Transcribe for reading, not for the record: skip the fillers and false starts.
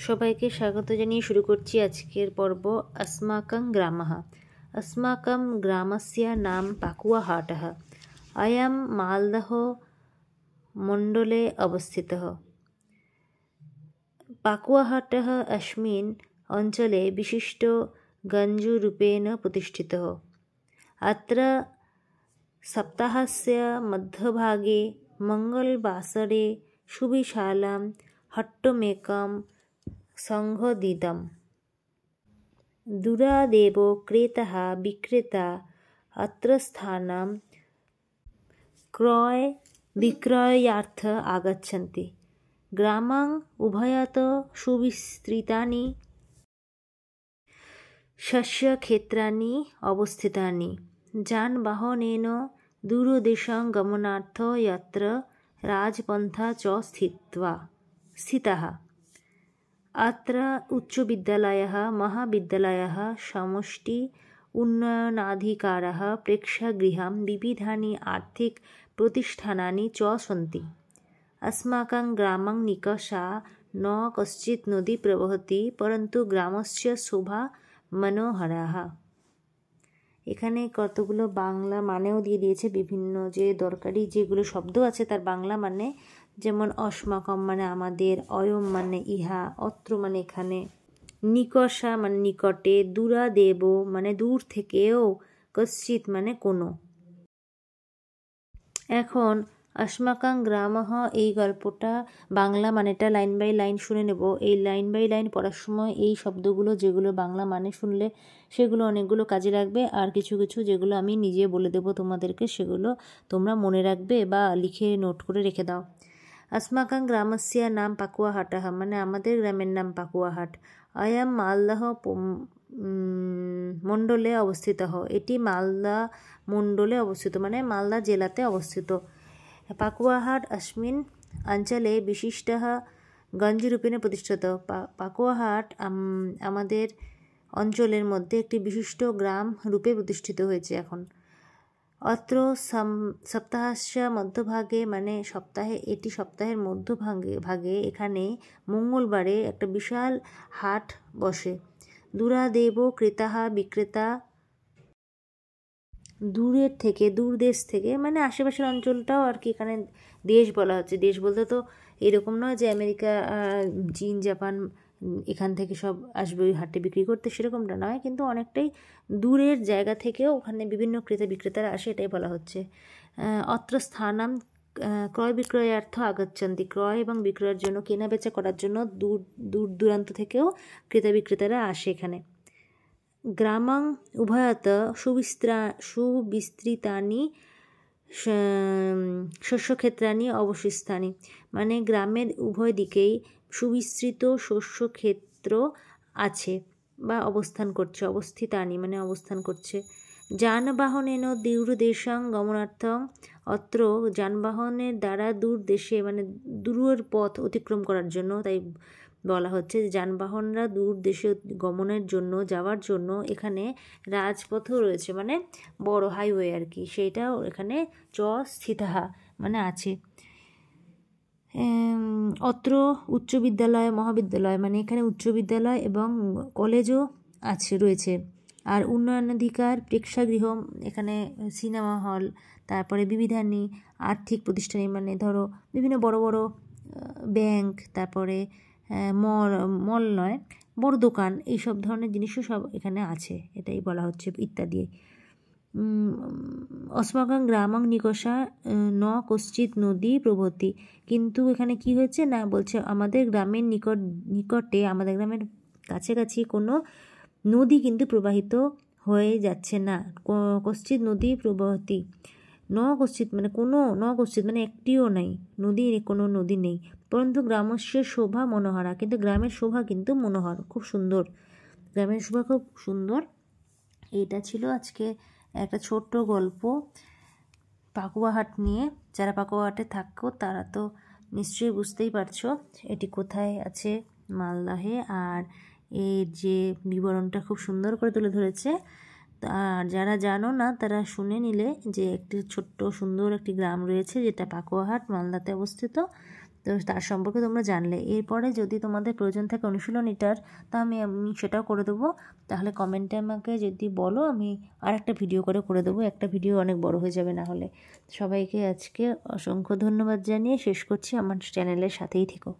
সবাইকে স্বাগত জানিয়ে শুরু করছি আজকের পর্ব। अस्माकं ग्रामः। अस्माकं ग्रामस्य नाम पाकुआहाटः। अयं मालदह मण्डले अवस्थितः। पाकुआहाटः अस्मिन् अञ्चले विशिष्टगञ्जरूपेण प्रतिष्ठितः। अत्र सप्ताहस्य मध्यभागे मङ्गलवासरे सुविशालं हट्टमेकं संघटितम्। दूरादेव क्रेताः विक्रेता अत्र स्थानं क्रय विक्रयार्थ आगच्छन्ति। ग्रामं उभयत सुविस्तृतानि शस्यक्षेत्राणि अवस्थितानि। यानवाहनेन दूरदेशं गमनार्थं यत्र राजपन्था च स्थिताः। अत्र उच्चविद्यालयः, महाविद्यालयः, समष्टि उन्नयनाधिकारः, प्रेक्षागृहं, विविधानि आर्थिकप्रतिष्ठानानि च सन्ति। अस्माकं ग्रामं निकषा न कश्चित् नदी प्रवहति, परन्तु ग्रामस्य शोभा मनोहराः। এখানে কতগুলো বাংলা মানেও দিয়ে দিয়েছে, বিভিন্ন যে দরকারি যেগুলো শব্দ আছে তার বাংলা মানে, যেমন অস্মাকম মানে আমাদের, অয়ম মানে ইহা, অত্র মানে এখানে, নিকষা মানে নিকটে, দূরাদেব মানে দূর থেকেও, কশ্চিৎ মানে কোনো। এখন अस्माकं ग्रामः এই গল্পটা বাংলা মানেটা লাইন বাই লাইন শুনে নেব। এই লাইন বাই লাইন পড়ার সময় এই শব্দগুলো যেগুলো বাংলা মানে শুনলে সেগুলো অনেকগুলো কাজে লাগবে, আর কিছু কিছু যেগুলো আমি নিজে বলে দেব তোমাদেরকে সেগুলো তোমরা মনে রাখবে বা লিখে নোট করে রেখে দাও। अस्माकं ग्रामस्य नाम पाकुआहाटः মানে আমাদের গ্রামের নাম পাকুয়াহাট। अयं मालदह মণ্ডলে অবস্থিত। এটি মালদা মণ্ডলে অবস্থিত মানে মালদা জেলাতে অবস্থিত। পাকুয়াহাট अस्मिन् অঞ্চলে বিশিষ্টः গঞ্জরূপেণ প্রতিষ্ঠিত। পাকুয়াহাট আমাদের অঞ্চলের মধ্যে একটি বিশিষ্ট গ্রাম রূপে প্রতিষ্ঠিত হয়েছে এখন। অত্র সপ্তাহস্য মধ্যভাগে মানে সপ্তাহে, এটি সপ্তাহের মধ্যভাগে এখানে মঙ্গলবারে একটা বিশাল হাট বসে। দূরাদেব ক্রেতাः বিক্রেতা, দূরের থেকে, দূর দেশ থেকে মানে আশেপাশের অঞ্চলটাও আর কি এখানে দেশ বলা হচ্ছে। দেশ বলতে তো এরকম নয় যে আমেরিকা, চীন, জাপান এখান থেকে সব আসবে ওই হাটে বিক্রি করতে, সেরকমটা নয়, কিন্তু অনেকটাই দূরের জায়গা থেকেও ওখানে বিভিন্ন ক্রেতা বিক্রেতারা আসে, এটাই বলা হচ্ছে। অত্র স্থানাম ক্রয় বিক্রয়ার্থ আগচ্ছন্তি, ক্রয় এবং বিক্রয়ের জন্য, কেনা বেচা করার জন্য দূর দূরান্ত থেকেও ক্রেতা বিক্রেতারা আসে এখানে। গ্রামাং উভয়ত সুবিস্তৃতানি শস্যক্ষেত্রানি অবশিষ্টানি মানে গ্রামের উভয় দিকেই সুবিস্তৃত শস্যক্ষেত্র আছে বা অবস্থান করছে। অবস্থিতানি মানে অবস্থান করছে। যানবাহনেন দূরদেশং গমনার্থং, অত্র যানবাহনের দ্বারা দূর দেশে মানে দূরের পথ অতিক্রম করার জন্য, তাই বলা হচ্ছে যে যানবাহনরা দূর দেশে গমনের জন্য, যাওয়ার জন্য এখানে রাজপথও রয়েছে মানে বড় হাইওয়ে আর কি, সেইটাও এখানে চ স্থিতাহা মানে আছে। অত্র উচ্চ বিদ্যালয় মহাবিদ্যালয় মানে এখানে উচ্চ বিদ্যালয় এবং কলেজও রয়েছে। আর উন্নয়নাধিকার প্রেক্ষাগৃহ এখানে সিনেমা হল, তারপরে বিবিধানি আর্থিক প্রতিষ্ঠানে মানে ধরো বিভিন্ন বড় বড় ব্যাংক, তারপরে মল নয় বড় দোকান, এইসব ধরনের জিনিসও সব এখানে আছে, এটাই বলা হচ্ছে ইত্যাদি। अस्माकं গ্রামাং নিকষা ন কশ্চিৎ নদী প্রভৃতি, কিন্তু এখানে কি হয়েছে না, বলছে আমাদের গ্রামের নিকটে, আমাদের গ্রামের কাছাকাছি কোনো নদী কিন্তু প্রবাহিত হয়ে যাচ্ছে না। কশ্চিৎ নদী প্রবহতি, ন কশ্চিৎ মানে কোনো, ন কশ্চিৎ মানে একটিও নেই নদী, কোনো নদী নেই। পরন্তু গ্রামস্য শোভা মনোহরা, কিন্তু গ্রামের শোভা কিন্তু মনোহর, খুব সুন্দর, গ্রামের শোভা খুব সুন্দর। এইটা ছিল আজকে একটা ছোট্ট গল্প পাকুয়াহাট নিয়ে। যারা পাকুয়াহাটে থাকো তারা তো নিশ্চয়ই বুঝতেই পারছো এটি কোথায় আছে, মালদাহে। আর এর যে বিবরণটা খুব সুন্দর করে তুলে ধরেছে, আর যারা জানো না তারা শুনে নিলে যে একটি ছোট্ট সুন্দর একটি গ্রাম রয়েছে যেটা পাকুয়াহাট মালদাতে অবস্থিত, তো তার সম্পর্কে তোমরা জানলে। এরপরে যদি তোমাদের প্রয়োজন থাকে অনুশীলনীটার, তা আমি সেটাও করে দেবো। তাহলে কমেন্টে আমাকে যদি বলো, আমি আর একটা ভিডিও করে দেবো। একটা ভিডিও অনেক বড় হয়ে যাবে না হলে। সবাইকে আজকে অসংখ্য ধন্যবাদ জানিয়ে শেষ করছি। আমার চ্যানেলের সাথেই থেকো।